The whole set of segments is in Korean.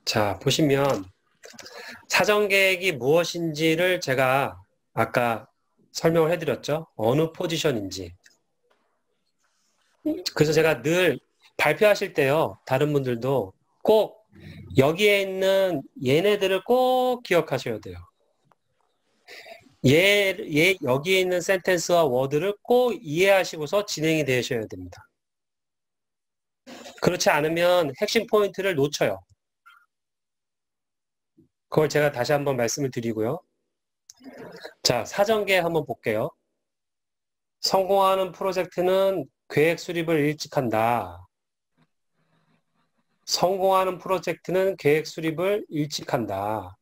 자, 보시면 사전계획이 무엇인지를 제가 아까 설명을 해드렸죠. 어느 포지션인지. 그래서 제가 늘 발표하실 때요. 다른 분들도 꼭 여기에 있는 얘네들을 꼭 기억하셔야 돼요. 여기에 있는 센텐스와 워드를 꼭 이해하시고서 진행이 되셔야 됩니다. 그렇지 않으면 핵심 포인트를 놓쳐요. 그걸 제가 다시 한번 말씀을 드리고요. 자, 사전계획 한번 볼게요. 성공하는 프로젝트는 계획 수립을 일찍 한다. 성공하는 프로젝트는 계획 수립을 일찍 한다.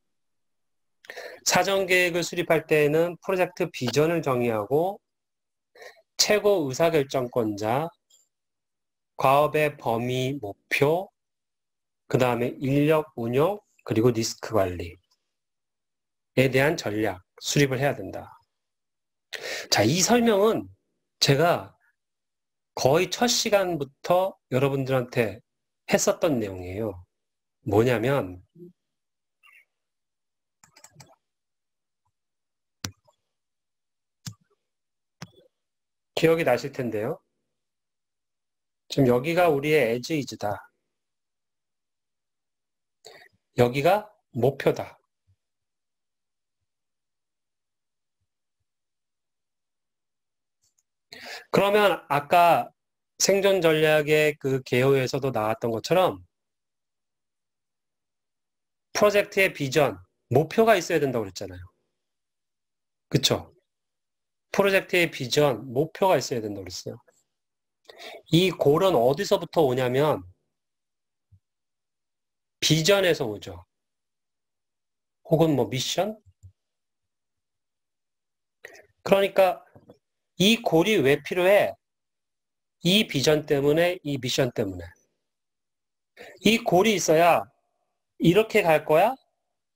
사전 계획을 수립할 때에는 프로젝트 비전을 정의하고 최고 의사결정권자, 과업의 범위, 목표, 그 다음에 인력 운영, 그리고 리스크 관리에 대한 전략, 수립을 해야 된다. 자, 이 설명은 제가 거의 첫 시간부터 여러분들한테 했었던 내용이에요. 뭐냐면 기억이 나실 텐데요. 지금 여기가 우리의 as is다. 여기가 목표다. 그러면 아까 생존 전략의 그 개요에서도 나왔던 것처럼 프로젝트의 비전, 목표가 있어야 된다고 그랬잖아요. 그쵸? 프로젝트의 비전, 목표가 있어야 된다고 그랬어요. 이 골은 어디서부터 오냐면 비전에서 오죠. 혹은 뭐 미션? 그러니까 이 골이 왜 필요해? 이 비전 때문에, 이 미션 때문에. 이 골이 있어야 이렇게 갈 거야?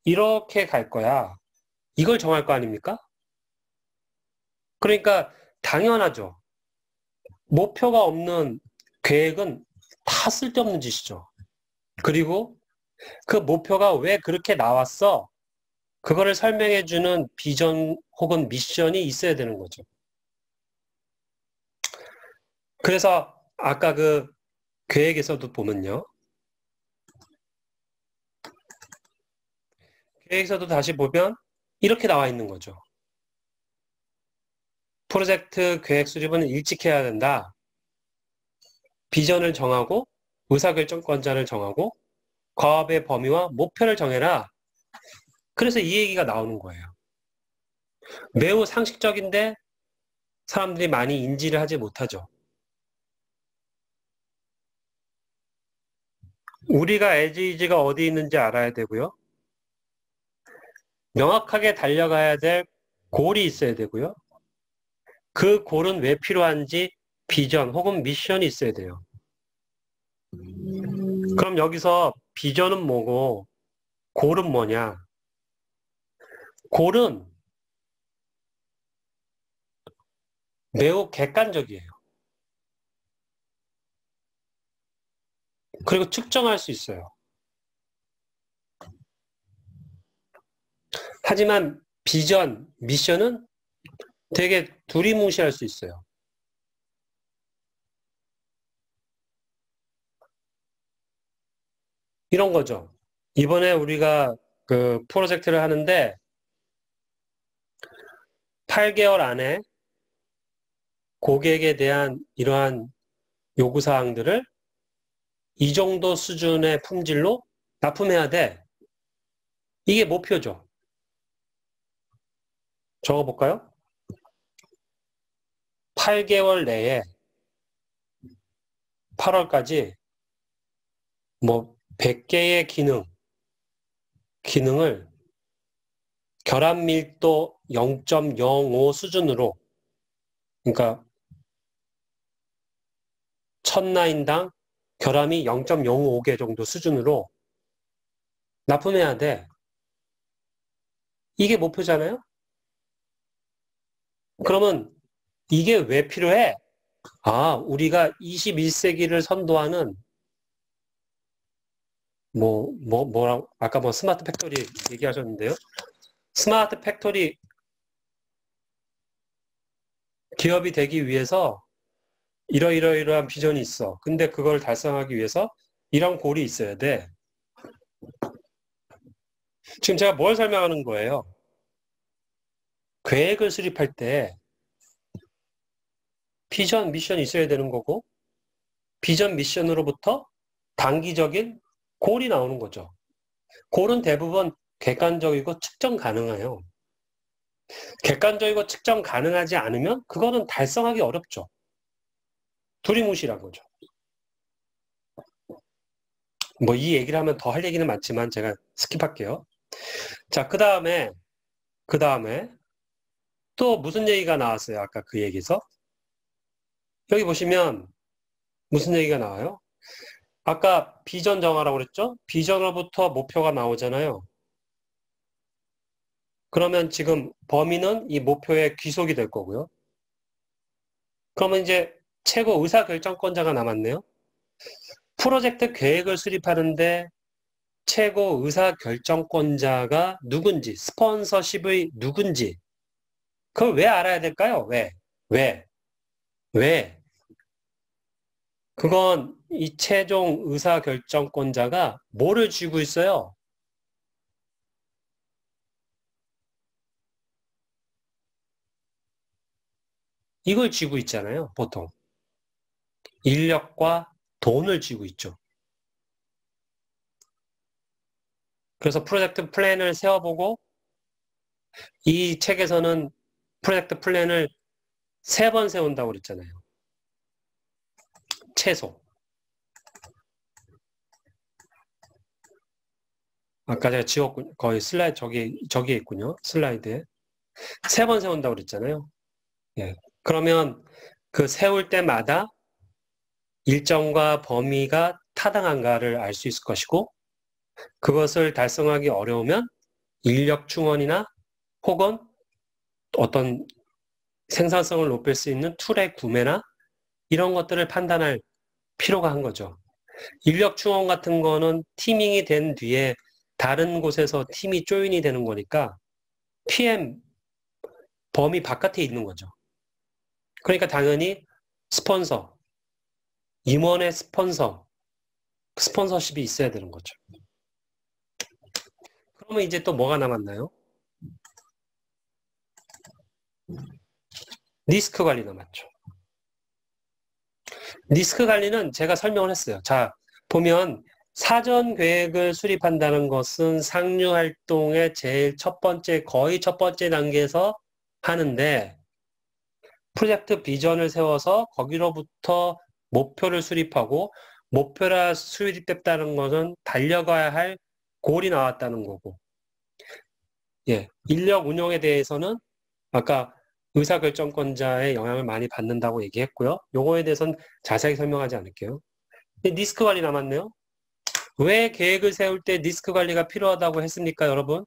이렇게 갈 거야. 이걸 정할 거 아닙니까? 그러니까 당연하죠. 목표가 없는 계획은 다 쓸데없는 짓이죠. 그리고 그 목표가 왜 그렇게 나왔어? 그거를 설명해주는 비전 혹은 미션이 있어야 되는 거죠. 그래서 아까 그 계획에서도 보면요. 계획에서도 다시 보면 이렇게 나와 있는 거죠. 프로젝트 계획 수립은 일찍 해야 된다. 비전을 정하고 의사결정권자를 정하고 과업의 범위와 목표를 정해라. 그래서 이 얘기가 나오는 거예요. 매우 상식적인데 사람들이 많이 인지를 하지 못하죠. 우리가 에지이지가 어디 있는지 알아야 되고요. 명확하게 달려가야 될 골이 있어야 되고요. 그 골은 왜 필요한지 비전 혹은 미션이 있어야 돼요. 그럼 여기서 비전은 뭐고 골은 뭐냐? 골은 매우 객관적이에요. 그리고 측정할 수 있어요. 하지만 비전, 미션은 되게 두리뭉실할 수 있어요. 이런 거죠. 이번에 우리가 그 프로젝트를 하는데 8개월 안에 고객에 대한 이러한 요구사항들을 이 정도 수준의 품질로 납품해야 돼. 이게 목표죠. 적어볼까요? 8개월 내에 8월까지 뭐 100개의 기능을 결합 밀도 0.05 수준으로, 그러니까 천 라인당 결함이 0.05개 정도 수준으로 납품해야 돼. 이게 목표잖아요? 그러면 이게 왜 필요해? 아, 우리가 21세기를 선도하는 아까 뭐 스마트 팩토리 얘기하셨는데요. 스마트 팩토리 기업이 되기 위해서 이러이러이러한 비전이 있어. 근데 그걸 달성하기 위해서 이런 골이 있어야 돼. 지금 제가 뭘 설명하는 거예요? 계획을 수립할 때 비전, 미션이 있어야 되는 거고 비전, 미션으로부터 단기적인 골이 나오는 거죠. 골은 대부분 객관적이고 측정 가능해요. 객관적이고 측정 가능하지 않으면 그거는 달성하기 어렵죠. 두리뭉실한 거죠. 뭐 이 얘기를 하면 더 할 얘기는 많지만 제가 스킵할게요. 자, 그 다음에 또 무슨 얘기가 나왔어요? 아까 그 얘기에서. 여기 보시면 무슨 얘기가 나와요? 아까 비전 정하라고 그랬죠? 비전으로부터 목표가 나오잖아요. 그러면 지금 범위는 이 목표의 귀속이 될 거고요. 그러면 이제 최고 의사결정권자가 남았네요. 프로젝트 계획을 수립하는데 최고 의사결정권자가 누군지, 스폰서십의 누군지, 그걸 왜 알아야 될까요? 왜? 왜? 그건 이 최종 의사결정권자가 뭐를 쥐고 있어요? 이걸 쥐고 있잖아요, 보통. 인력과 돈을 쥐고 있죠. 그래서 프로젝트 플랜을 세워보고 이 책에서는 프로젝트 플랜을 3번 세운다고 그랬잖아요. 최소. 아까 제가 지웠군요. 거의 슬라이드 저기에 있군요. 슬라이드에. 3번 세운다고 그랬잖아요. 예. 그러면 그 세울 때마다 일정과 범위가 타당한가를 알 수 있을 것이고 그것을 달성하기 어려우면 인력 충원이나 혹은 어떤 생산성을 높일 수 있는 툴의 구매나 이런 것들을 판단할 필요가 한 거죠. 인력 충원 같은 거는 티밍이 된 뒤에 다른 곳에서 팀이 조인이 되는 거니까 PM 범위 바깥에 있는 거죠. 그러니까 당연히 스폰서, 임원의 스폰서십이 있어야 되는 거죠. 그러면 이제 또 뭐가 남았나요? 리스크 관리 남았죠. 리스크 관리는 제가 설명을 했어요. 자, 보면 사전 계획을 수립한다는 것은 상류 활동의 제일 거의 첫 번째 단계에서 하는데 프로젝트 비전을 세워서 거기로부터 목표를 수립하고 목표라 수립됐다는 것은 달려가야 할 골이 나왔다는 거고 예, 인력 운용에 대해서는 아까 의사결정권자의 영향을 많이 받는다고 얘기했고요. 요거에 대해서는 자세히 설명하지 않을게요. 리스크 관리 남았네요. 왜 계획을 세울 때 리스크 관리가 필요하다고 했습니까, 여러분?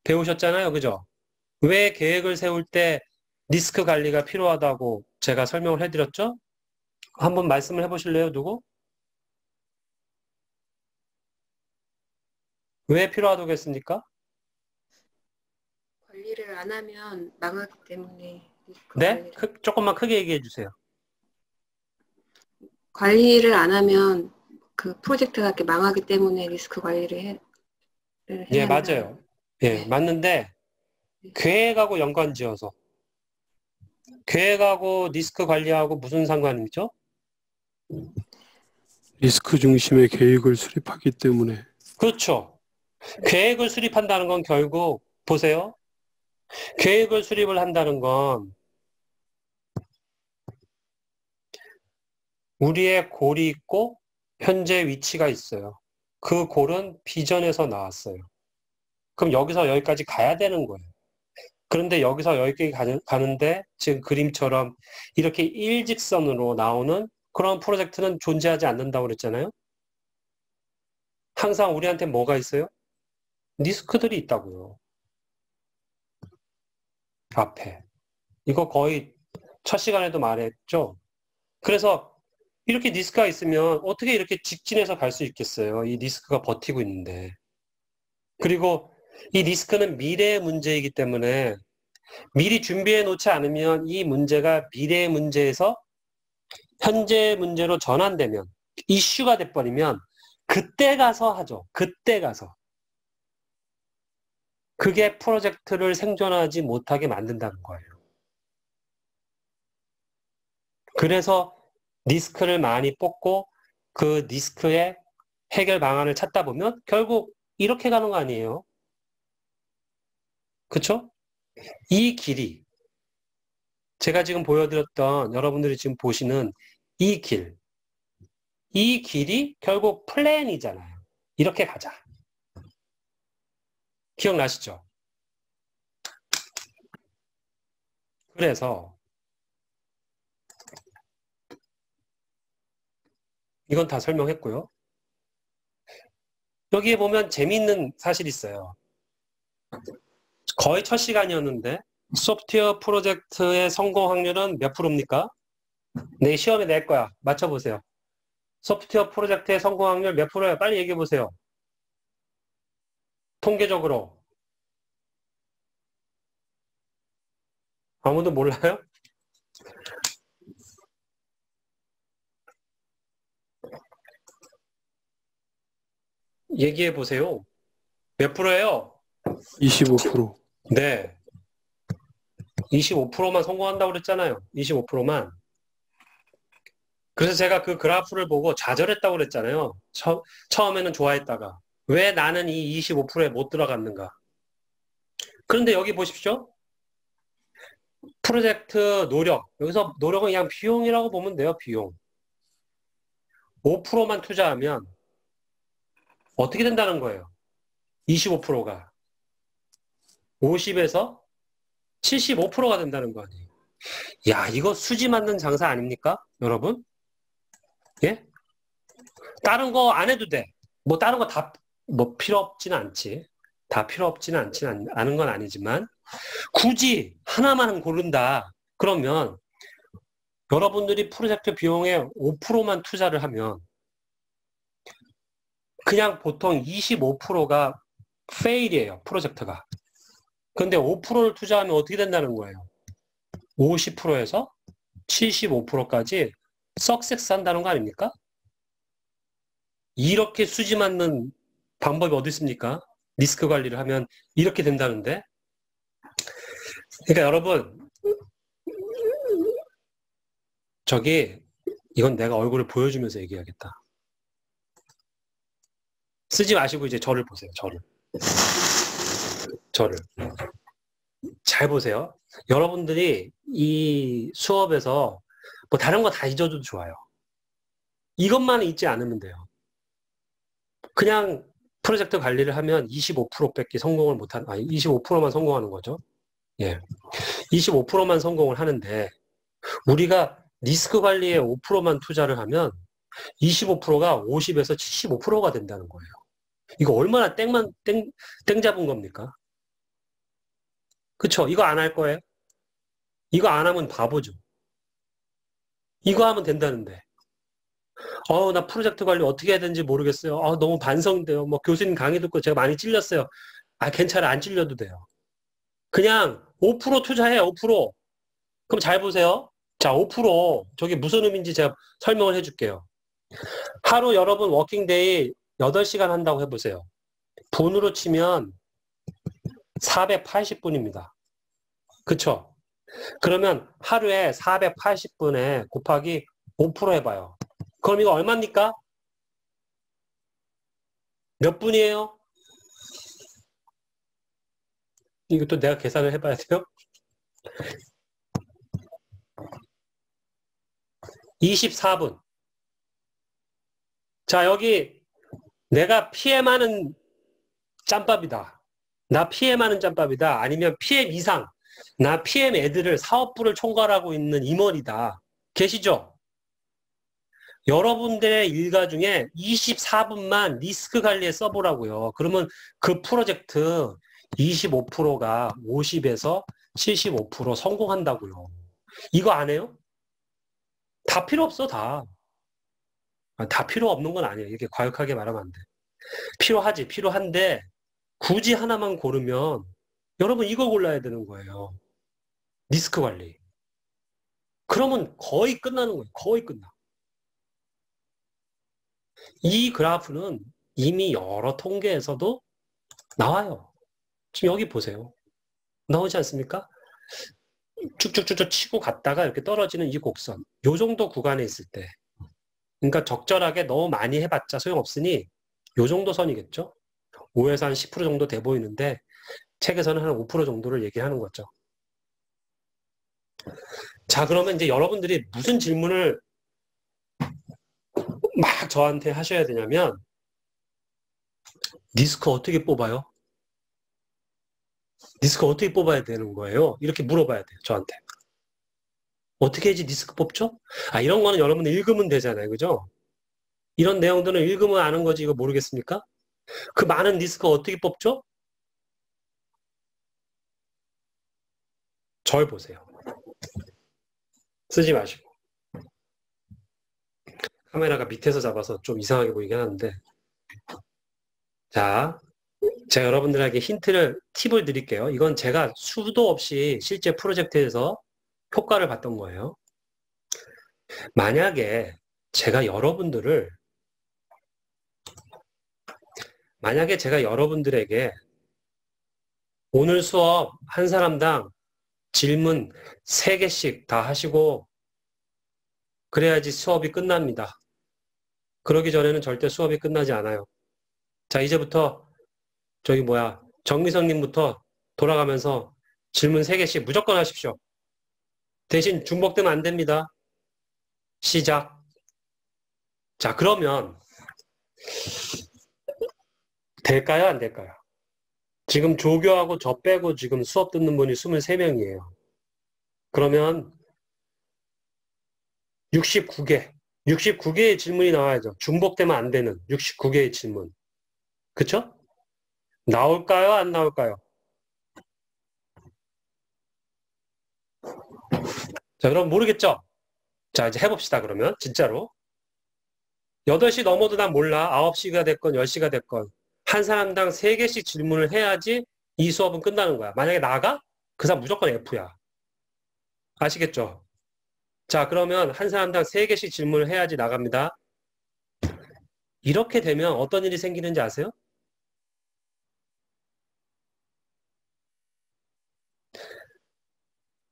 배우셨잖아요, 그죠? 왜 계획을 세울 때 리스크 관리가 필요하다고 제가 설명을 해드렸죠? 한번 말씀을 해보실래요, 누구? 왜 필요하다고 했습니까? 관리를 안 하면 망하기 때문에 네? 조금만 크게 얘기해 주세요. 관리를 안 하면 그 프로젝트가 이렇게 망하기 때문에 리스크 관리를 해야 예, 한다. 맞아요. 예, 네. 맞는데 계획하고 연관지어서 계획하고 리스크 관리하고 무슨 상관이죠? 리스크 중심의 계획을 수립하기 때문에. 그렇죠. 계획을 수립한다는 건 결국 보세요. 계획을 수립을 한다는 건 우리의 골이 있고 현재 위치가 있어요. 그 골은 비전에서 나왔어요. 그럼 여기서 여기까지 가야 되는 거예요. 그런데 여기서 여기까지 가는데 지금 그림처럼 이렇게 일직선으로 나오는 그런 프로젝트는 존재하지 않는다고 그랬잖아요. 항상 우리한테 뭐가 있어요? 리스크들이 있다고요. 앞에. 이거 거의 첫 시간에도 말했죠. 그래서 이렇게 리스크가 있으면 어떻게 이렇게 직진해서 갈 수 있겠어요? 이 리스크가 버티고 있는데. 그리고 이 리스크는 미래의 문제이기 때문에 미리 준비해 놓지 않으면 이 문제가 미래의 문제에서 현재 문제로 전환되면, 이슈가 돼버리면 그때 가서 하죠. 그때 가서. 그게 프로젝트를 생존하지 못하게 만든다는 거예요. 그래서 리스크를 많이 뽑고 그 리스크의 해결 방안을 찾다 보면 결국 이렇게 가는 거 아니에요? 그쵸? 이 길이, 제가 지금 보여드렸던 여러분들이 지금 보시는 이 길이 결국 플랜이잖아요. 이렇게 가자. 기억나시죠? 그래서 이건 다 설명했고요. 여기에 보면 재미있는 사실이 있어요. 거의 첫 시간이었는데 소프트웨어 프로젝트의 성공 확률은 몇 프로입니까? 내 시험에 낼 거야. 맞춰보세요. 소프트웨어 프로젝트의 성공 확률 몇 프로예요? 빨리 얘기해 보세요. 통계적으로. 아무도 몰라요? 얘기해 보세요. 몇 프로예요? 25%. 네. 25%만 성공한다고 그랬잖아요. 25%만. 그래서 제가 그 그래프를 보고 좌절했다고 그랬잖아요. 처음에는 좋아했다가. 왜 나는 이 25%에 못 들어갔는가? 그런데 여기 보십시오. 프로젝트 노력. 여기서 노력은 그냥 비용이라고 보면 돼요. 비용. 5%만 투자하면 어떻게 된다는 거예요? 25%가 50에서 75%가 된다는 거 아니에요? 야, 이거 수지 맞는 장사 아닙니까? 여러분? 예? 다른 거 안 해도 돼. 뭐 다른 거 다 뭐 필요 없지는 않지. 다 필요 없지는 않은 건 아니지만 굳이 하나만 고른다. 그러면 여러분들이 프로젝트 비용의 5%만 투자를 하면 그냥 보통 25%가 페일이에요. 프로젝트가. 근데 5%를 투자하면 어떻게 된다는 거예요? 50%에서 75%까지 석세스 한다는 거 아닙니까? 이렇게 수지 맞는 방법이 어디 있습니까? 리스크 관리를 하면 이렇게 된다는데. 그러니까 여러분, 이건 내가 얼굴을 보여주면서 얘기하겠다. 쓰지 마시고 이제 저를 보세요. 저를. 잘 보세요. 여러분들이 이 수업에서 뭐 다른 거 다 잊어도 좋아요. 이것만 잊지 않으면 돼요. 그냥 프로젝트 관리를 하면 25%밖에 성공을 못한, 25%만 성공하는 거죠. 예. 25%만 성공을 하는데, 우리가 리스크 관리에 5%만 투자를 하면 25%가 50에서 75%가 된다는 거예요. 이거 얼마나 땡 잡은 겁니까? 그쵸? 이거 안 할 거예요? 이거 안 하면 바보죠. 이거 하면 된다는데. 나 프로젝트 관리 어떻게 해야 되는지 모르겠어요. 너무 반성돼요. 뭐 교수님 강의 듣고 제가 많이 찔렸어요. 괜찮아. 안 찔려도 돼요. 그냥 5% 투자해, 5%. 그럼 잘 보세요. 자, 5%. 저게 무슨 의미인지 제가 설명을 해줄게요. 하루 여러분 워킹데이 8시간 한다고 해보세요. 분으로 치면 480분입니다. 그쵸? 그러면 하루에 480분에 곱하기 5% 해봐요. 그럼 이거 얼마입니까? 몇 분이에요? 이것도 내가 계산을 해봐야 돼요. 24분. 자, 여기 내가 피해 많은 짬밥이다. 나 피해 많은 짬밥이다. 아니면 피해 이상. 나 PM 애들을 사업부를 총괄하고 있는 임원이다. 계시죠? 여러분들의 일과 중에 24분만 리스크 관리에 써보라고요. 그러면 그 프로젝트 25%가 50에서 75% 성공한다고요. 이거 안 해요? 다 필요 없어, 다. 다 필요 없는 건 아니에요. 이렇게 과격하게 말하면 안 돼. 필요하지. 필요한데 굳이 하나만 고르면 여러분 이걸 골라야 되는 거예요. 리스크 관리. 그러면 거의 끝나는 거예요. 거의 끝나. 이 그래프는 이미 여러 통계에서도 나와요. 지금 여기 보세요. 나오지 않습니까? 쭉쭉쭉쭉 치고 갔다가 이렇게 떨어지는 이 곡선. 요 정도 구간에 있을 때. 그러니까 적절하게 너무 많이 해봤자 소용없으니 요 정도 선이겠죠? 5에서 한 10% 정도 돼 보이는데 책에서는 한 5% 정도를 얘기하는 거죠. 자, 그러면 이제 여러분들이 무슨 질문을 막 저한테 하셔야 되냐면 리스크 어떻게 뽑아요? 리스크 어떻게 뽑아야 되는 거예요? 이렇게 물어봐야 돼요, 저한테. 어떻게 해야지 리스크 뽑죠? 이런 거는 여러분 읽으면 되잖아요, 그죠? 이런 내용들은 읽으면 아는 거지 이거 모르겠습니까? 그 많은 리스크 어떻게 뽑죠? 절 보세요. 쓰지 마시고. 카메라가 밑에서 잡아서 좀 이상하게 보이긴 하는데. 자, 제가 여러분들에게 팁을 드릴게요. 이건 제가 수도 없이 실제 프로젝트에서 효과를 봤던 거예요. 만약에 제가 여러분들에게 오늘 수업 한 사람당 질문 3개씩 다 하시고 그래야지 수업이 끝납니다. 그러기 전에는 절대 수업이 끝나지 않아요. 자, 이제부터 정미성님부터 돌아가면서 질문 3개씩 무조건 하십시오. 대신 중복되면 안 됩니다. 시작. 자, 그러면 될까요? 안 될까요? 지금 조교하고 저 빼고 지금 수업 듣는 분이 23명이에요. 그러면 69개의 질문이 나와야죠. 중복되면 안 되는 69개의 질문. 그쵸? 나올까요? 안 나올까요? 자, 그럼 모르겠죠? 자, 이제 해봅시다, 그러면. 진짜로. 8시 넘어도 난 몰라. 9시가 됐건 10시가 됐건. 한 사람당 3개씩 질문을 해야지 이 수업은 끝나는 거야. 만약에 나가? 그 사람 무조건 F야. 아시겠죠? 자, 그러면 한 사람당 3개씩 질문을 해야지 나갑니다. 이렇게 되면 어떤 일이 생기는지 아세요?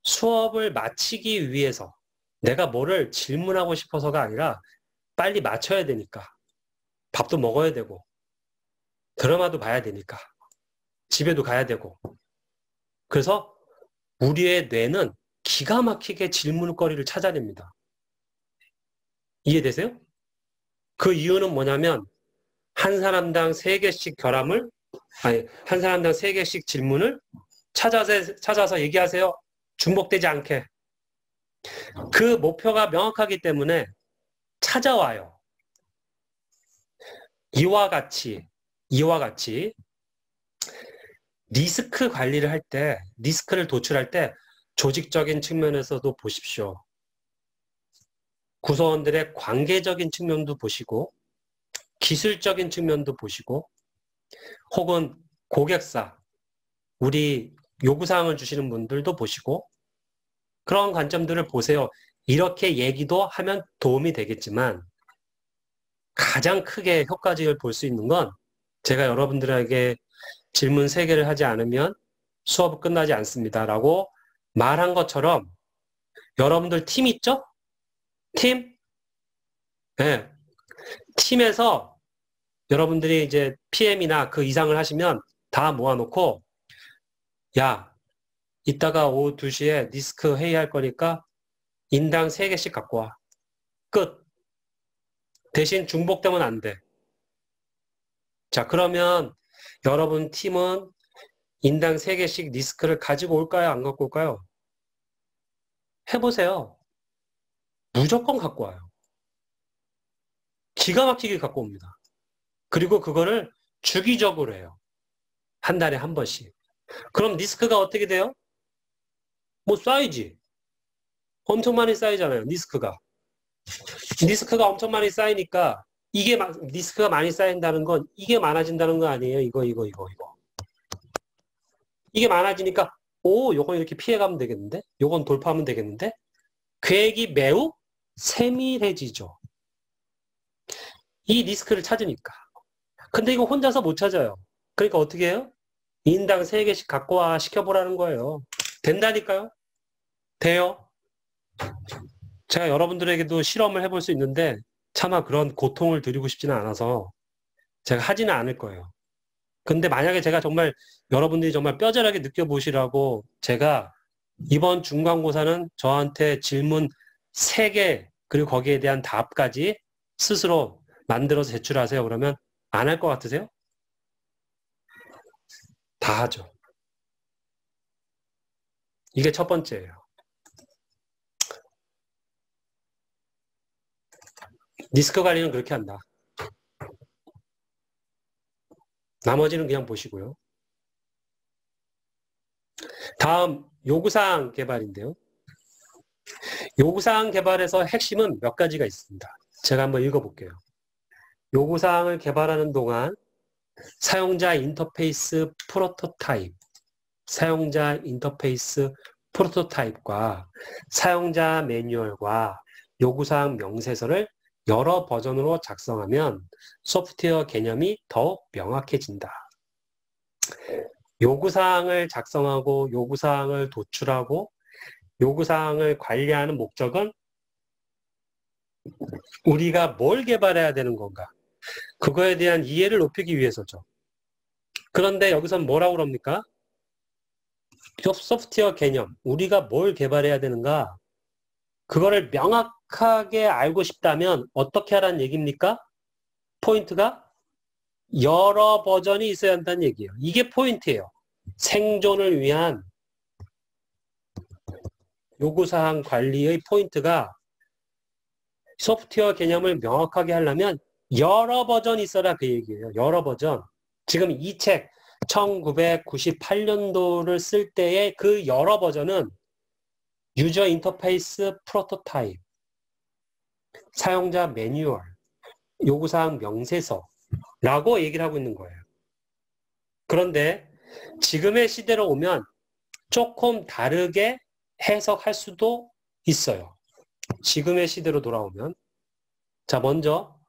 수업을 마치기 위해서 내가 뭐를 질문하고 싶어서가 아니라 빨리 마쳐야 되니까. 밥도 먹어야 되고 드라마도 봐야 되니까. 집에도 가야 되고. 그래서 우리의 뇌는 기가 막히게 질문거리를 찾아냅니다. 이해되세요? 그 이유는 뭐냐면 한 사람당 3개씩 한 사람당 3개씩 질문을 찾아서 얘기하세요. 중복되지 않게. 그 목표가 명확하기 때문에 찾아와요. 이와 같이 리스크 관리를 할 때, 리스크를 도출할 때 조직적인 측면에서도 보십시오. 구성원들의 관계적인 측면도 보시고 기술적인 측면도 보시고 혹은 고객사, 우리 요구사항을 주시는 분들도 보시고 그런 관점들을 보세요. 이렇게 얘기도 하면 도움이 되겠지만 가장 크게 효과적을 볼 수 있는 건 제가 여러분들에게 질문 3개를 하지 않으면 수업은 끝나지 않습니다. 라고 말한 것처럼 여러분들 팀 있죠? 팀? 네. 팀에서 여러분들이 이제 PM이나 그 이상을 하시면 다 모아놓고 야, 이따가 오후 2시에 리스크 회의할 거니까 인당 3개씩 갖고 와. 끝. 대신 중복되면 안 돼. 자, 그러면 여러분 팀은 인당 3개씩 리스크를 가지고 올까요? 안 갖고 올까요? 해보세요. 무조건 갖고 와요. 기가 막히게 갖고 옵니다. 그리고 그거를 주기적으로 해요. 한 달에 한 번씩. 그럼 리스크가 어떻게 돼요? 뭐 쌓이지. 엄청 많이 쌓이잖아요. 리스크가. 디스크가 엄청 많이 쌓이니까 디스크가 많이 쌓인다는 건 이게 많아진다는 거 아니에요? 이거. 이게 많아지니까 요건 이렇게 피해가면 되겠는데? 요건 돌파하면 되겠는데? 계획이 매우 세밀해지죠. 이 리스크를 찾으니까. 근데 이거 혼자서 못 찾아요. 그러니까 어떻게 해요? 인당 3개씩 갖고 와 시켜보라는 거예요. 된다니까요? 돼요. 제가 여러분들에게도 실험을 해볼 수 있는데 차마 그런 고통을 드리고 싶지는 않아서 제가 하지는 않을 거예요. 근데 만약에 제가 정말 여러분들이 정말 뼈저리게 느껴보시라고 제가 이번 중간고사는 저한테 질문 3개 그리고 거기에 대한 답까지 스스로 만들어서 제출하세요. 그러면 안 할 것 같으세요? 다 하죠. 이게 첫 번째예요. 리스크 관리는 그렇게 한다. 나머지는 그냥 보시고요. 다음 요구사항 개발인데요. 요구사항 개발에서 핵심은 몇 가지가 있습니다. 제가 한번 읽어볼게요. 요구사항을 개발하는 동안 사용자 인터페이스 프로토타입과 사용자 매뉴얼과 요구사항 명세서를 여러 버전으로 작성하면 소프트웨어 개념이 더욱 명확해진다. 요구사항을 작성하고 요구사항을 도출하고 요구사항을 관리하는 목적은 우리가 뭘 개발해야 되는 건가? 그거에 대한 이해를 높이기 위해서죠. 그런데 여기선 뭐라고 그럽니까? 소프트웨어 개념, 우리가 뭘 개발해야 되는가? 그거를 명확하게 알고 싶다면 어떻게 하라는 얘기입니까? 포인트가 여러 버전이 있어야 한다는 얘기예요. 이게 포인트예요. 생존을 위한 요구사항 관리의 포인트가 소프트웨어 개념을 명확하게 하려면 여러 버전이 있어라 그 얘기예요. 여러 버전. 지금 이 책 1998년도를 쓸 때의 그 여러 버전은 유저 인터페이스 프로토타입, 사용자 매뉴얼, 요구사항 명세서라고 얘기를 하고 있는 거예요. 그런데 지금의 시대로 오면 조금 다르게 해석할 수도 있어요. 지금의 시대로 돌아오면. 자, 먼저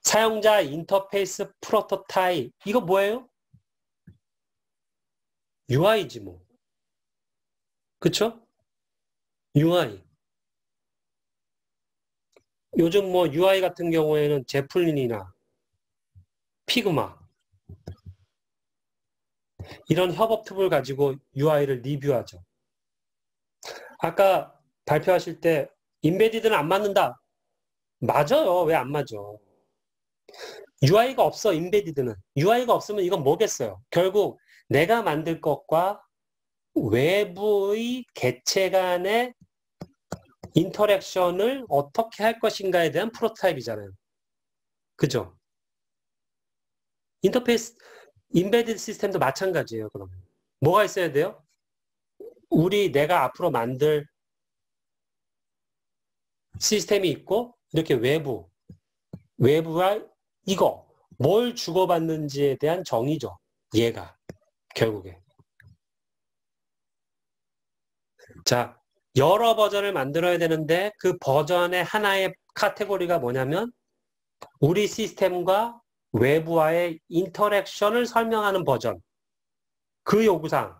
사용자 인터페이스 프로토타입. 이거 뭐예요? UI지 뭐. 그쵸? UI. 요즘 뭐 UI 같은 경우에는 제플린이나 피그마 이런 협업 툴을 가지고 UI를 리뷰하죠. 아까 발표하실 때 인베디드는 안 맞는다. 맞아요. 왜 안 맞아? UI가 없어, 인베디드는. UI가 없으면 이건 뭐겠어요? 결국 내가 만들 것과 외부의 개체 간의 인터랙션을 어떻게 할 것인가에 대한 프로토타입이잖아요. 그죠? 인터페이스, 인베디드 시스템도 마찬가지예요, 그러면. 뭐가 있어야 돼요? 내가 앞으로 만들 시스템이 있고, 이렇게 외부와 이거, 뭘 주고받는지에 대한 정의죠. 얘가, 결국에. 자, 여러 버전을 만들어야 되는데 그 버전의 하나의 카테고리가 뭐냐면 우리 시스템과 외부와의 인터랙션을 설명하는 버전. 그 요구사항.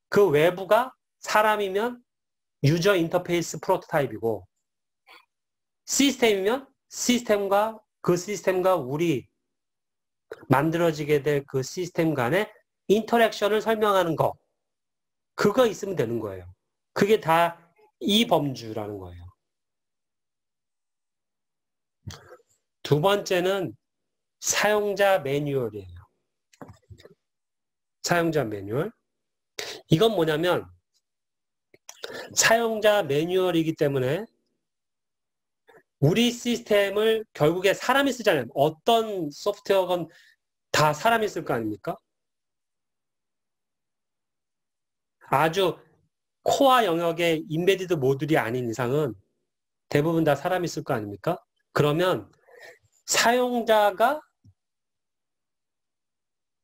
그 외부가 사람이면 유저 인터페이스 프로토타입이고 시스템이면 그 시스템과 우리 만들어지게 될 그 시스템 간의 인터랙션을 설명하는 거. 그거 있으면 되는 거예요. 그게 다 이 범주라는 거예요. 두 번째는 사용자 매뉴얼이에요. 사용자 매뉴얼. 이건 뭐냐면 사용자 매뉴얼이기 때문에 우리 시스템을 결국에 사람이 쓰잖아요. 어떤 소프트웨어건 다 사람이 쓸 거 아닙니까? 아주 코어 영역의 인베디드 모듈이 아닌 이상은 대부분 다 사람이 쓸 거 아닙니까? 그러면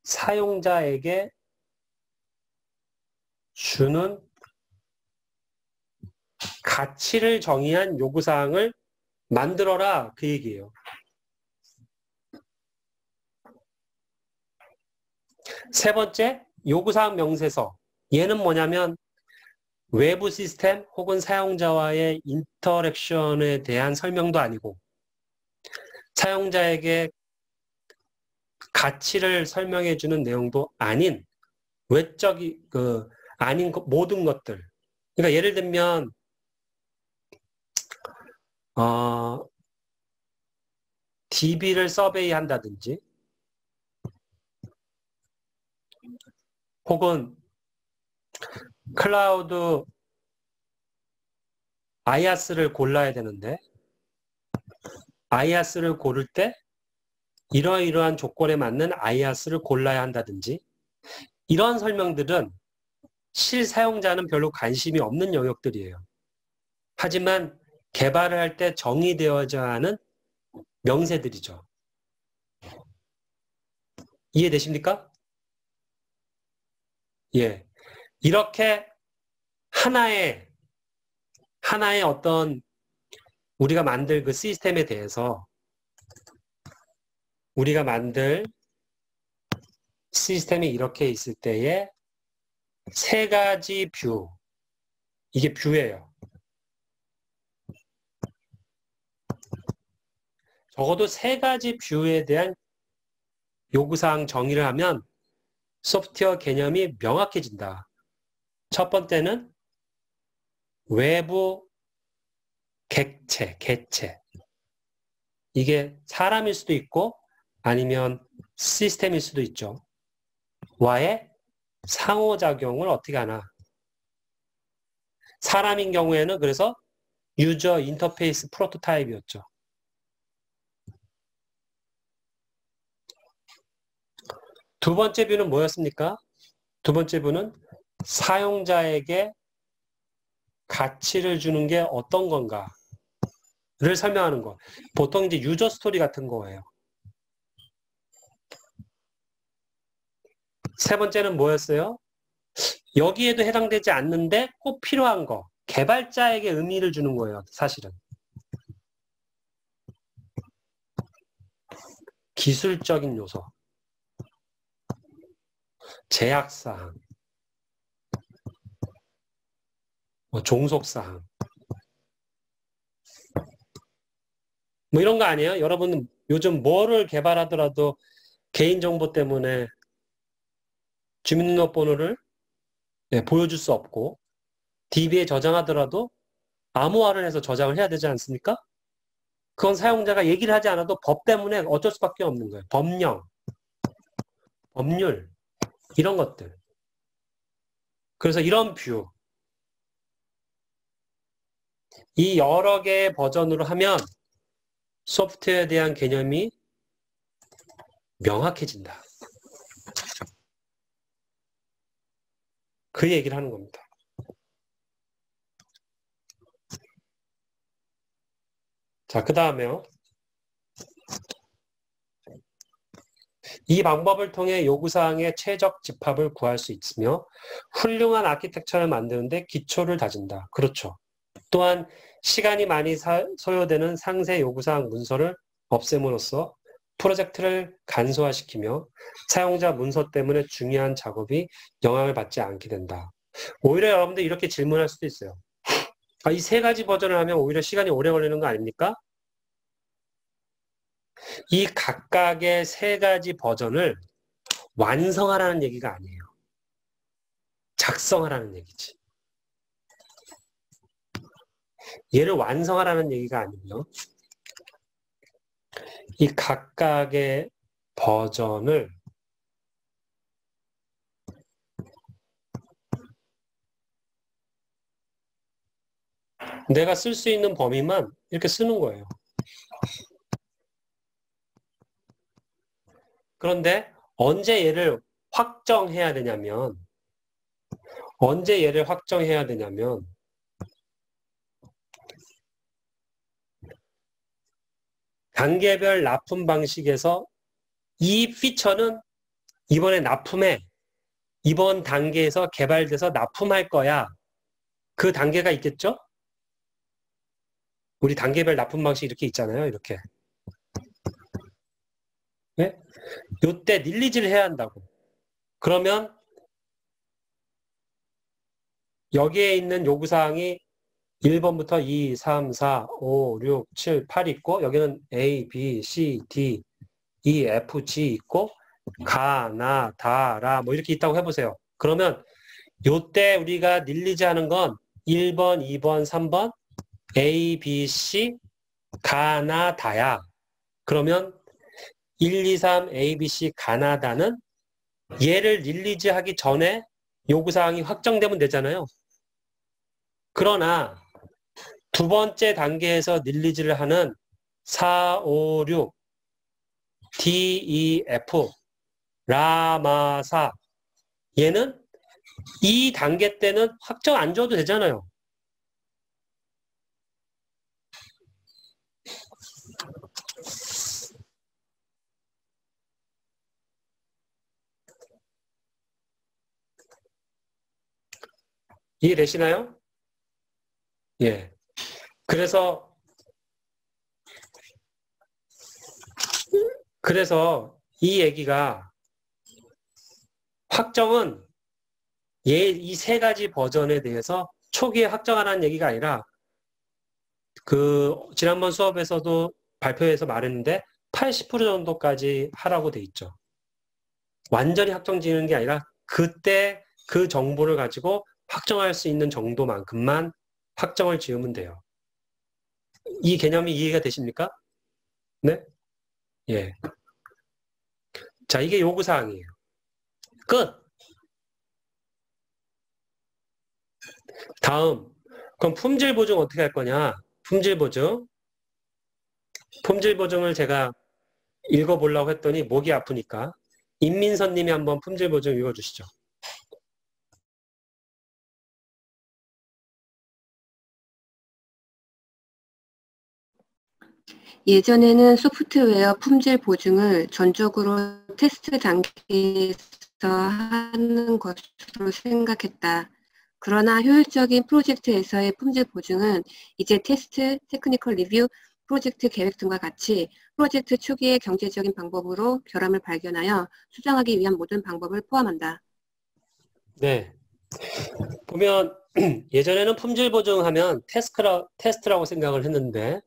사용자에게 주는 가치를 정의한 요구사항을 만들어라, 그 얘기예요. 세 번째, 요구사항 명세서. 얘는 뭐냐면 외부 시스템 혹은 사용자와의 인터랙션에 대한 설명도 아니고 사용자에게 가치를 설명해 주는 내용도 아닌 외적이 아닌 모든 것들. 그러니까 예를 들면 DB를 서베이 한다든지 혹은 클라우드 IaaS를 골라야 되는데 IaaS를 고를 때 이러이러한 조건에 맞는 IaaS를 골라야 한다든지 이런 설명들은 실사용자는 별로 관심이 없는 영역들이에요. 하지만 개발을 할 때 정의되어져야 하는 명세들이죠. 이해되십니까? 예. 이렇게 하나의 어떤 우리가 만들 그 시스템에 대해서 우리가 만들 시스템이 이렇게 있을 때에 세 가지 뷰. 이게 뷰예요. 적어도 세 가지 뷰에 대한 요구사항 정의를 하면 소프트웨어 개념이 명확해진다. 첫 번째는 외부 객체. 이게 사람일 수도 있고 아니면 시스템일 수도 있죠. 와의 상호작용을 어떻게 하나. 사람인 경우에는 그래서 유저 인터페이스 프로토타입이었죠. 두 번째 뷰는 뭐였습니까? 두 번째 뷰는 사용자에게 가치를 주는 게 어떤 건가를 설명하는 거. 보통 이제 유저 스토리 같은 거예요. 세 번째는 뭐였어요? 여기에도 해당되지 않는데 꼭 필요한 거. 개발자에게 의미를 주는 거예요, 사실은. 기술적인 요소. 제약사항. 종속사항. 뭐 이런 거 아니에요? 여러분 요즘 뭐를 개발하더라도 개인정보 때문에 주민등록번호를 보여줄 수 없고 DB에 저장하더라도 암호화를 해서 저장을 해야 되지 않습니까? 그건 사용자가 얘기를 하지 않아도 법 때문에 어쩔 수밖에 없는 거예요. 법령, 법률 이런 것들. 그래서 이런 뷰. 이 여러 개의 버전으로 하면 소프트웨어에 대한 개념이 명확해진다. 그 얘기를 하는 겁니다. 자, 그 다음에요. 이 방법을 통해 요구사항의 최적 집합을 구할 수 있으며 훌륭한 아키텍처를 만드는데 기초를 다진다. 그렇죠. 또한 시간이 많이 소요되는 상세 요구사항 문서를 없앰으로써 프로젝트를 간소화시키며 사용자 문서 때문에 중요한 작업이 영향을 받지 않게 된다. 오히려 여러분들 이렇게 질문할 수도 있어요. 이 세 가지 버전을 하면 오히려 시간이 오래 걸리는 거 아닙니까? 이 각각의 세 가지 버전을 완성하라는 얘기가 아니에요. 작성하라는 얘기지. 얘를 완성하라는 얘기가 아니고요. 이 각각의 버전을 내가 쓸 수 있는 범위만 이렇게 쓰는 거예요. 그런데 언제 얘를 확정해야 되냐면 단계별 납품 방식에서 이 피처는 이번에 납품해. 이번 단계에서 개발돼서 납품할 거야. 그 단계가 있겠죠? 우리 단계별 납품 방식 이렇게 있잖아요. 이렇게. 네? 요때 릴리즈를 해야 한다고. 그러면 여기에 있는 요구사항이 1번부터 2, 3, 4, 5, 6, 7, 8 있고 여기는 A, B, C, D, E, F, G 있고 가, 나, 다, 라 뭐 이렇게 있다고 해보세요. 그러면 요때 우리가 릴리즈 하는 건 1번, 2번, 3번 A, B, C 가, 나, 다야. 그러면 1, 2, 3 A, B, C 가, 나, 다는 얘를 릴리즈 하기 전에 요구사항이 확정되면 되잖아요. 그러나 두 번째 단계에서 릴리즈를 하는 4, 5, 6 D, E, F 라마사 얘는 이 단계 때는 확정 안 줘도 되잖아요. 이해되시나요? 예. 그래서 이 얘기가 확정은 이 세 가지 버전에 대해서 초기에 확정하라는 얘기가 아니라 그 지난번 수업에서도 발표해서 말했는데 80% 정도까지 하라고 돼 있죠. 완전히 확정 지는 게 아니라 그때 그 정보를 가지고 확정할 수 있는 정도만큼만 확정을 지으면 돼요. 이 개념이 이해가 되십니까? 네? 예. 자, 이게 요구사항이에요. 끝! 다음. 그럼 품질 보증 어떻게 할 거냐? 품질 보증. 품질 보증을 제가 읽어보려고 했더니 목이 아프니까 임민선 님이 한번 품질 보증 읽어주시죠. 예전에는 소프트웨어 품질 보증을 전적으로 테스트 단계에서 하는 것으로 생각했다. 그러나 효율적인 프로젝트에서의 품질 보증은 이제 테스트, 테크니컬 리뷰, 프로젝트 계획 등과 같이 프로젝트 초기의 경제적인 방법으로 결함을 발견하여 수정하기 위한 모든 방법을 포함한다. 네. 보면 예전에는 품질 보증하면 테스트라고 생각을 했는데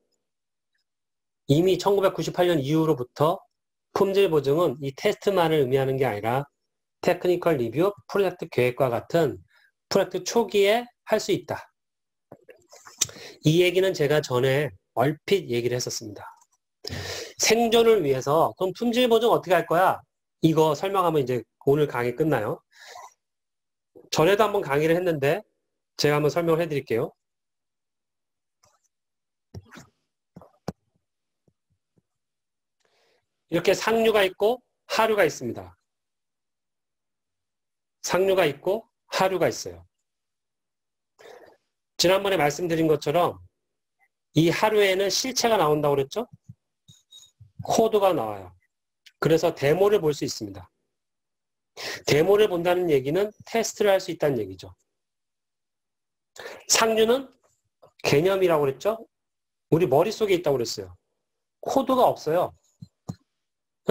이미 1998년 이후로부터 품질 보증은 이 테스트만을 의미하는 게 아니라 테크니컬 리뷰, 프로젝트 계획과 같은 프로젝트 초기에 할 수 있다. 이 얘기는 제가 전에 얼핏 얘기를 했었습니다. 생존을 위해서 그럼 품질 보증 어떻게 할 거야? 이거 설명하면 이제 오늘 강의 끝나요. 전에도 한번 강의를 했는데 제가 한번 설명을 해드릴게요. 이렇게 상류가 있고 하류가 있습니다. 상류가 있고 하류가 있어요. 지난번에 말씀드린 것처럼 이 하류에는 실체가 나온다고 그랬죠? 코드가 나와요. 그래서 데모를 볼 수 있습니다. 데모를 본다는 얘기는 테스트를 할 수 있다는 얘기죠. 상류는 개념이라고 그랬죠? 우리 머릿속에 있다고 그랬어요. 코드가 없어요.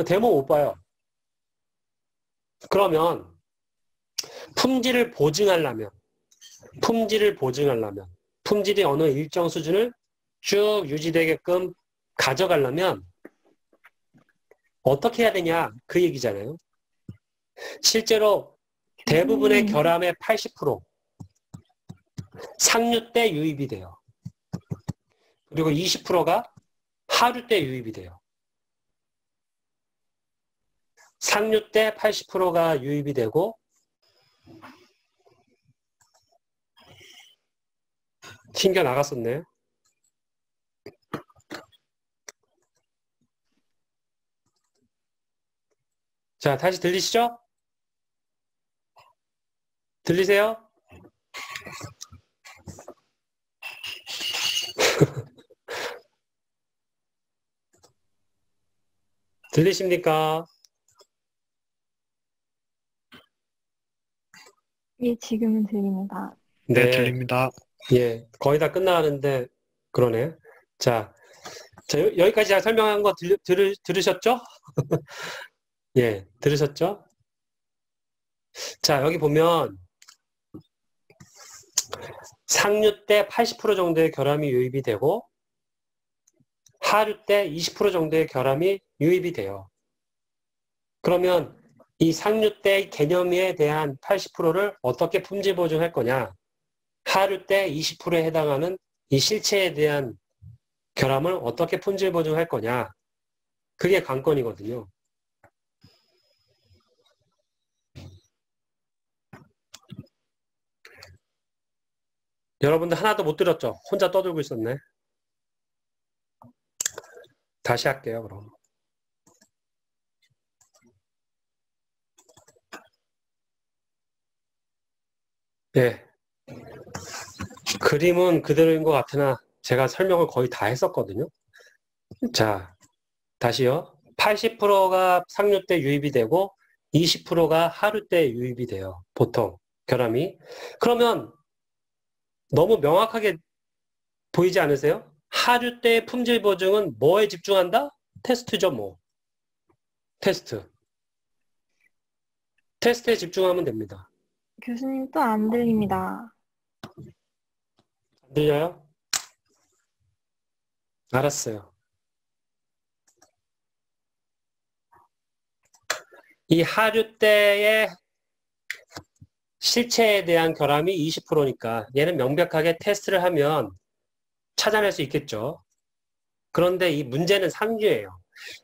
데모 못 봐요. 그러면 품질을 보증하려면 품질이 어느 일정 수준을 쭉 유지되게끔 가져가려면 어떻게 해야 되냐 그 얘기잖아요. 실제로 대부분의 결함의 80% 상류 때 유입이 돼요. 그리고 20%가 하류 때 유입이 돼요. 상류 때 80%가 유입이 되고 튕겨 나갔었네요. 자, 다시 들리시죠? 들리세요? 들리십니까? 예, 지금은 들립니다. 네, 네, 들립니다. 예, 거의 다 끝나가는데 그러네. 자, 여기까지 제가 설명한 거 들으셨죠? 예, 들으셨죠? 자, 여기 보면 상류 때 80% 정도의 결함이 유입이 되고 하류 때 20% 정도의 결함이 유입이 돼요. 그러면 이 상류 때 개념에 대한 80%를 어떻게 품질 보증할 거냐? 하류 때 20%에 해당하는 이 실체에 대한 결함을 어떻게 품질 보증할 거냐? 그게 관건이거든요. 여러분들 하나도 못 들었죠? 혼자 떠들고 있었네. 다시 할게요, 그럼. 네. 그림은 그대로인 것 같으나 제가 설명을 거의 다 했었거든요. 자, 다시요. 80%가 상류 때 유입이 되고 20%가 하류 때 유입이 돼요. 보통 결함이. 그러면 너무 명확하게 보이지 않으세요? 하류 때 품질 보증은 뭐에 집중한다? 테스트죠, 뭐. 테스트. 테스트에 집중하면 됩니다. 교수님 또 안 들립니다. 안 들려요? 알았어요. 이 하류 때의 실체에 대한 결함이 20%니까 얘는 명백하게 테스트를 하면 찾아낼 수 있겠죠. 그런데 이 문제는 상류예요.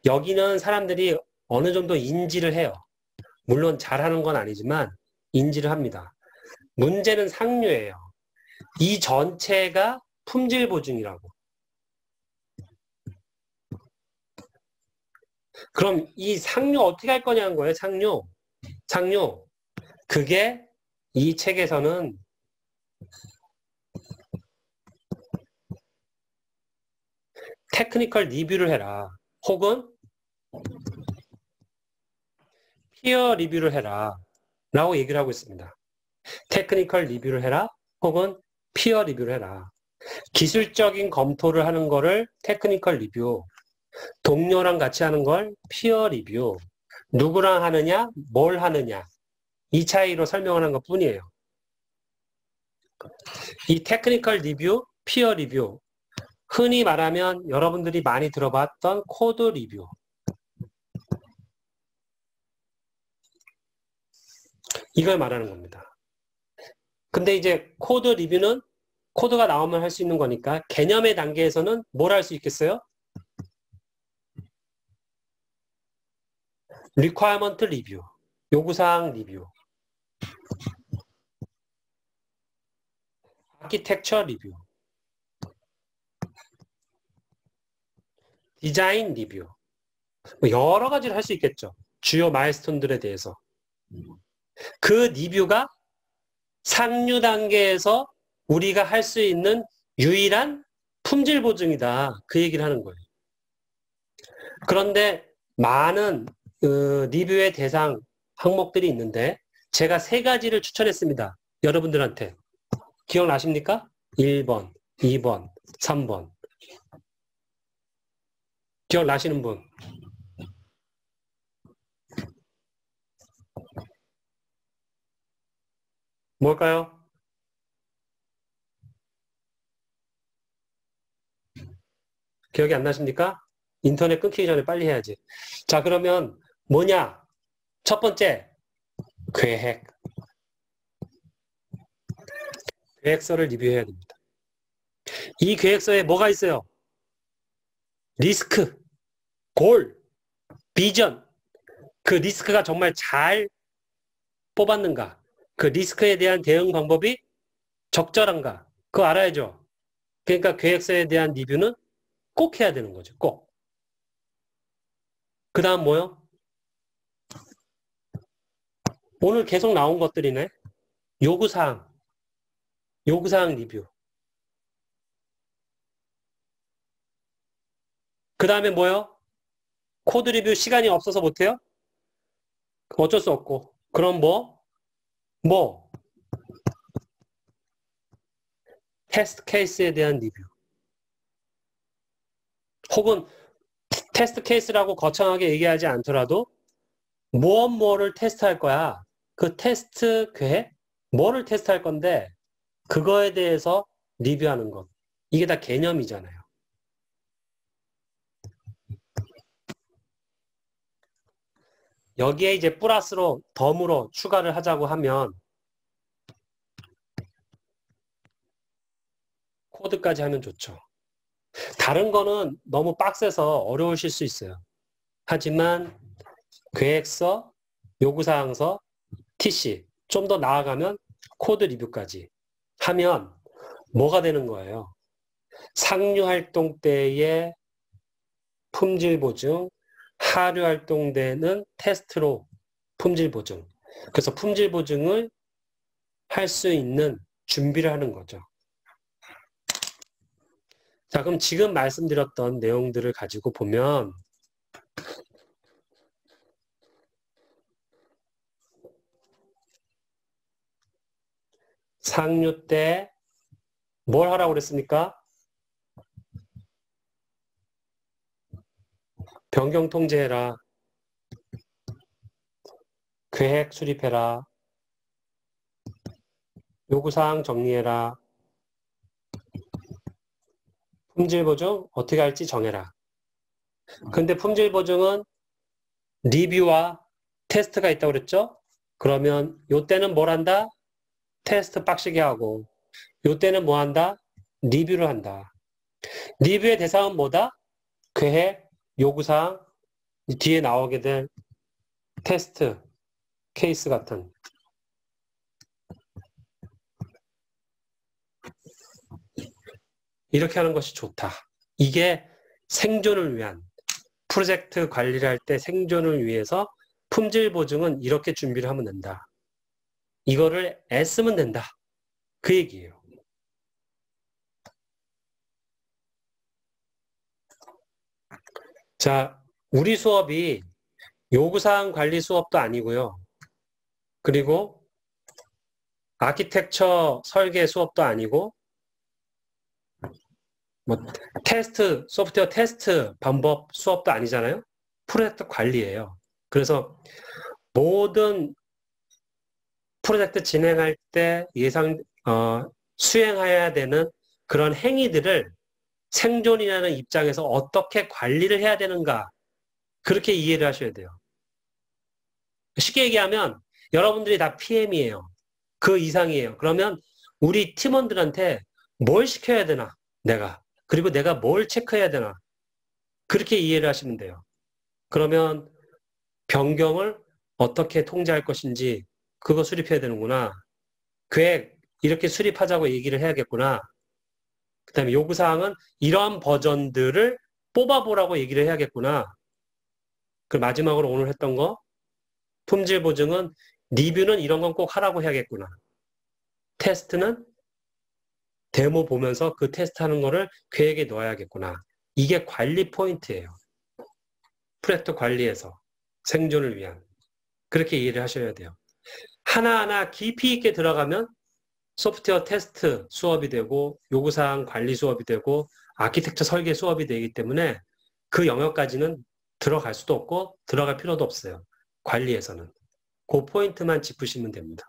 여기는 사람들이 어느 정도 인지를 해요. 물론 잘하는 건 아니지만 인지를 합니다. 문제는 상류예요. 이 전체가 품질 보증이라고. 그럼 이 상류 어떻게 할 거냐는 거예요. 상류. 상류. 그게 이 책에서는 테크니컬 리뷰를 해라. 혹은 피어 리뷰를 해라. 라고 얘기를 하고 있습니다. 테크니컬 리뷰를 해라. 혹은 피어 리뷰를 해라. 기술적인 검토를 하는 거를 테크니컬 리뷰. 동료랑 같이 하는 걸 피어 리뷰. 누구랑 하느냐, 뭘 하느냐. 이 차이로 설명을 한 것 뿐이에요. 이 테크니컬 리뷰, 피어 리뷰. 흔히 말하면 여러분들이 많이 들어봤던 코드 리뷰. 이걸 말하는 겁니다. 근데 이제 코드 리뷰는 코드가 나오면 할 수 있는 거니까 개념의 단계에서는 뭘 할 수 있겠어요? requirement 리뷰, 요구사항 리뷰, 아키텍처 리뷰, 디자인 리뷰, 뭐 여러 가지를 할 수 있겠죠. 주요 마일스톤들에 대해서. 그 리뷰가 상류 단계에서 우리가 할 수 있는 유일한 품질 보증이다. 그 얘기를 하는 거예요. 그런데 많은 리뷰의 대상 항목들이 있는데 제가 세 가지를 추천했습니다. 여러분들한테. 기억나십니까? 1번, 2번, 3번. 기억나시는 분? 뭘까요? 기억이 안 나십니까? 인터넷 끊기기 전에 빨리 해야지. 자, 그러면 뭐냐? 첫 번째, 계획. 계획서를 리뷰해야 됩니다. 이 계획서에 뭐가 있어요? 리스크, 골, 비전. 그 리스크가 정말 잘 뽑았는가? 그 리스크에 대한 대응 방법이 적절한가? 그거 알아야죠. 그러니까 계획서에 대한 리뷰는 꼭 해야 되는 거죠. 꼭. 그 다음 뭐요? 오늘 계속 나온 것들이네. 요구사항. 요구사항 리뷰. 그 다음에 뭐요? 코드 리뷰 시간이 없어서 못해요? 어쩔 수 없고. 그럼 뭐? 테스트 케이스에 대한 리뷰. 혹은 테스트 케이스라고 거창하게 얘기하지 않더라도 뭐를 테스트할 거야. 그 테스트 계획? 뭐를 테스트할 건데 그거에 대해서 리뷰하는 것. 이게 다 개념이잖아요. 여기에 이제 플러스로 덤으로 추가를 하자고 하면 코드까지 하면 좋죠. 다른 거는 너무 빡세서 어려우실 수 있어요. 하지만 계획서, 요구사항서, TC 좀 더 나아가면 코드 리뷰까지 하면 뭐가 되는 거예요? 상류활동 때의 품질 보증, 하류활동 때는 테스트로 품질 보증. 그래서 품질 보증을 할 수 있는 준비를 하는 거죠. 자, 그럼 지금 말씀드렸던 내용들을 가지고 보면 상류 때 뭘 하라고 그랬습니까? 변경 통제해라. 계획 수립해라. 요구사항 정리해라. 품질 보증 어떻게 할지 정해라. 근데 품질 보증은 리뷰와 테스트가 있다고 그랬죠? 그러면 요때는 뭘 한다? 테스트 빡시게 하고 요때는 뭐 한다? 리뷰를 한다. 리뷰의 대상은 뭐다? 계획, 요구사항, 뒤에 나오게 될 테스트, 케이스 같은. 이렇게 하는 것이 좋다. 이게 생존을 위한, 프로젝트 관리를 할 때 생존을 위해서 품질 보증은 이렇게 준비를 하면 된다. 이거를 애쓰면 된다. 그 얘기예요. 자, 우리 수업이 요구사항 관리 수업도 아니고요. 그리고 아키텍처 설계 수업도 아니고 뭐 테스트, 소프트웨어 테스트 방법 수업도 아니잖아요. 프로젝트 관리예요. 그래서 모든 프로젝트 진행할 때 수행해야 되는 그런 행위들을 생존이라는 입장에서 어떻게 관리를 해야 되는가, 그렇게 이해를 하셔야 돼요. 쉽게 얘기하면 여러분들이 다 PM이에요. 그 이상이에요. 그러면 우리 팀원들한테 뭘 시켜야 되나, 내가. 그리고 내가 뭘 체크해야 되나. 그렇게 이해를 하시면 돼요. 그러면 변경을 어떻게 통제할 것인지 그거 수립해야 되는구나. 계획 이렇게 수립하자고 얘기를 해야겠구나. 그 다음에 요구사항은 이러한 버전들을 뽑아보라고 얘기를 해야겠구나. 그 마지막으로 오늘 했던 거, 품질 보증은 리뷰는 이런 건 꼭 하라고 해야겠구나. 테스트는 데모 보면서 그 테스트하는 거를 계획에 넣어야겠구나. 이게 관리 포인트예요. 프로젝트 관리에서 생존을 위한. 그렇게 이해를 하셔야 돼요. 하나하나 깊이 있게 들어가면 소프트웨어 테스트 수업이 되고 요구사항 관리 수업이 되고 아키텍처 설계 수업이 되기 때문에 그 영역까지는 들어갈 수도 없고 들어갈 필요도 없어요. 관리에서는. 그 포인트만 짚으시면 됩니다.